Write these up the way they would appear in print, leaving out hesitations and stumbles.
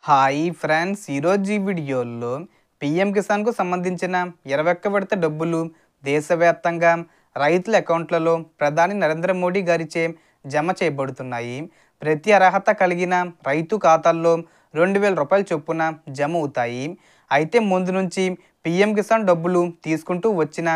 Hi friends, ఈరోజు ఈ వీడియోలో పీఎం కిసాన్కు సంబంధించిన 21 విడత డబ్బులు దేశవ్యాప్తంగా రైతుల అకౌంట్లలో ప్రధాని నరేంద్ర మోడీ గారిచే జమ చేయబడుతున్నాయి. ప్రతి అర్హత కలిగిన రైతు ఖాతాల్లో 2,000 రూపాయల చొప్పున జమ అవుతాయి. అయితే ముందు నుంచి పీఎం కిసాన్ డబ్బులు తీసుకుంటూ వచ్చిన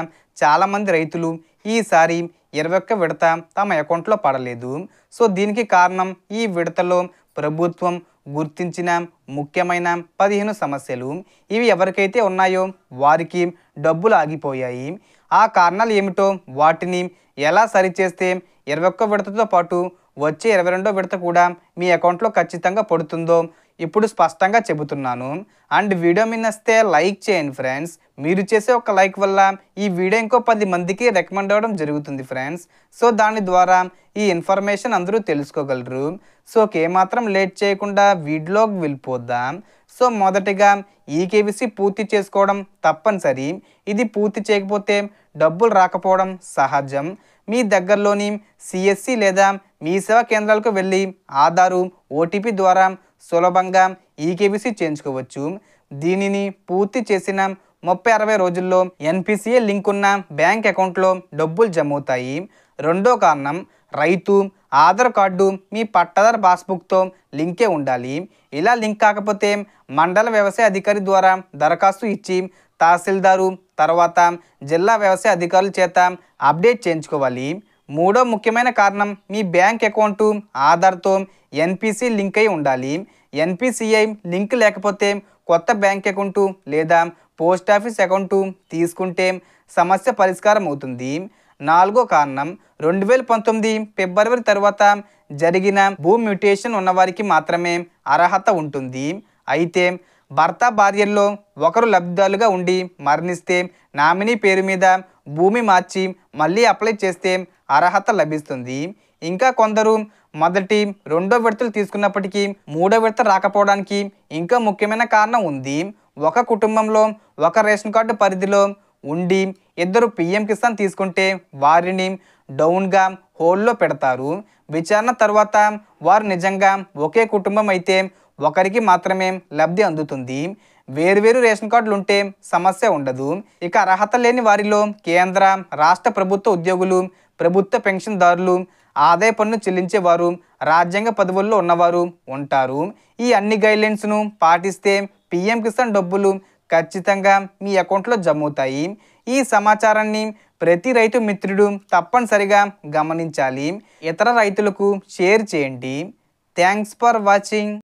చాలామంది రైతులు ఈసారి 21 విడత తమ అకౌంట్లో పడలేదు. సో దీనికి కారణం ఈ విడతలో ప్రభుత్వం గుర్తించిన ముఖ్యమైన 15 సమస్యలు. ఇవి ఎవరికైతే ఉన్నాయో వారికి డబ్బులు ఆగిపోయాయి. ఆ కారణాలు ఏమిటో, వాటిని ఎలా సరిచేస్తే 21 విడతతో పాటు వచ్చే 22వ విడత కూడా మీ అకౌంట్లో ఖచ్చితంగా పడుతుందో ఇప్పుడు స్పష్టంగా చెబుతున్నాను. అండ్ వీడియో మీ నచ్చితే లైక్ చేయండి ఫ్రెండ్స్. మీరు చేసే ఒక లైక్ వల్ల ఈ వీడియో ఇంకో 10 మందికి రికమెండ్ అవ్వడం జరుగుతుంది ఫ్రెండ్స్. సో దాని ద్వారా ఈ ఇన్ఫర్మేషన్ అందరూ తెలుసుకోగలరు. సో ఏమాత్రం లేట్ చేయకుండా వీడియోలోకి వెళ్ళిపోదాం. సో మొదటిగా ఈకేవీసీ పూర్తి చేసుకోవడం తప్పనిసరి. ఇది పూర్తి చేయకపోతే డబ్బులు రాకపోవడం సహజం. మీ దగ్గరలోని సిఎస్సి లేదా మీ సేవా కేంద్రాలకు వెళ్ళి ఆధారు, ఓటీపీ ద్వారా సులభంగా ఈకేవీసీ చేయించుకోవచ్చు. దీనిని పూర్తి చేసిన 30-60 రోజుల్లో ఎన్పిసిఐ లింక్ ఉన్న బ్యాంక్ అకౌంట్లో డబ్బులు జమ అవుతాయి. రెండో కారణం, రైతు ఆధార్ కార్డు మీ పట్టాదారు పాస్బుక్తో లింకే ఉండాలి. ఇలా లింక్ కాకపోతే మండల వ్యవసాయ అధికారి ద్వారా దరఖాస్తు ఇచ్చి తహసీల్దారు తర్వాత జిల్లా వ్యవసాయ అధికారుల చేత అప్డేట్ చేయించుకోవాలి. మూడో ముఖ్యమైన కారణం, మీ బ్యాంక్ అకౌంటు ఆధార్తో ఎన్పిసి లింక్ అయి ఉండాలి. ఎన్పిసిఐ లింక్ లేకపోతే కొత్త బ్యాంక్ అకౌంటు లేదా పోస్ట్ ఆఫీస్ అకౌంటు తీసుకుంటే సమస్య పరిష్కారం అవుతుంది. నాలుగో కారణం, 2019 ఫిబ్రవరి తర్వాత జరిగిన భూ మ్యూటేషన్ ఉన్నవారికి మాత్రమే అర్హత ఉంటుంది. అయితే భర్త భార్యల్లో ఒకరు లబ్ధిదారులుగా ఉండి మరణిస్తే నామినీ పేరు మీద భూమి మార్చి మళ్ళీ అప్లై చేస్తే అర్హత లభిస్తుంది. ఇంకా కొందరు మొదటి, రెండో విడతలు తీసుకున్నప్పటికీ మూడో విడత రాకపోవడానికి ఇంకా ముఖ్యమైన కారణం ఉంది. ఒక కుటుంబంలో ఒక రేషన్ కార్డు పరిధిలో ఉండి ఇద్దరు పీఎం కిసాన్ తీసుకుంటే వారిని డౌన్గా హోల్డ్లో పెడతారు. విచారణ తర్వాత వారు నిజంగా ఒకే కుటుంబం అయితే ఒకరికి మాత్రమే లబ్ధి అందుతుంది. వేరువేరు రేషన్ కార్డులు ఉంటే సమస్య ఉండదు. ఇక అర్హత లేని వారిలో కేంద్ర, రాష్ట్ర ప్రభుత్వ ఉద్యోగులు, ప్రభుత్వ పెన్షన్దారులు, ఆదాయ పన్ను చెల్లించేవారు, రాజ్యాంగ పదవుల్లో ఉన్నవారు ఉంటారు. ఈ అన్ని గైడ్లైన్స్ను పాటిస్తే పీఎం కిసాన్ డబ్బులు ఖచ్చితంగా మీ అకౌంట్లో జమ అవుతాయి. ఈ సమాచారాన్ని ప్రతి రైతు మిత్రుడు తప్పనిసరిగా గమనించాలి. ఇతర రైతులకు షేర్ చేయండి. Thanks for watching.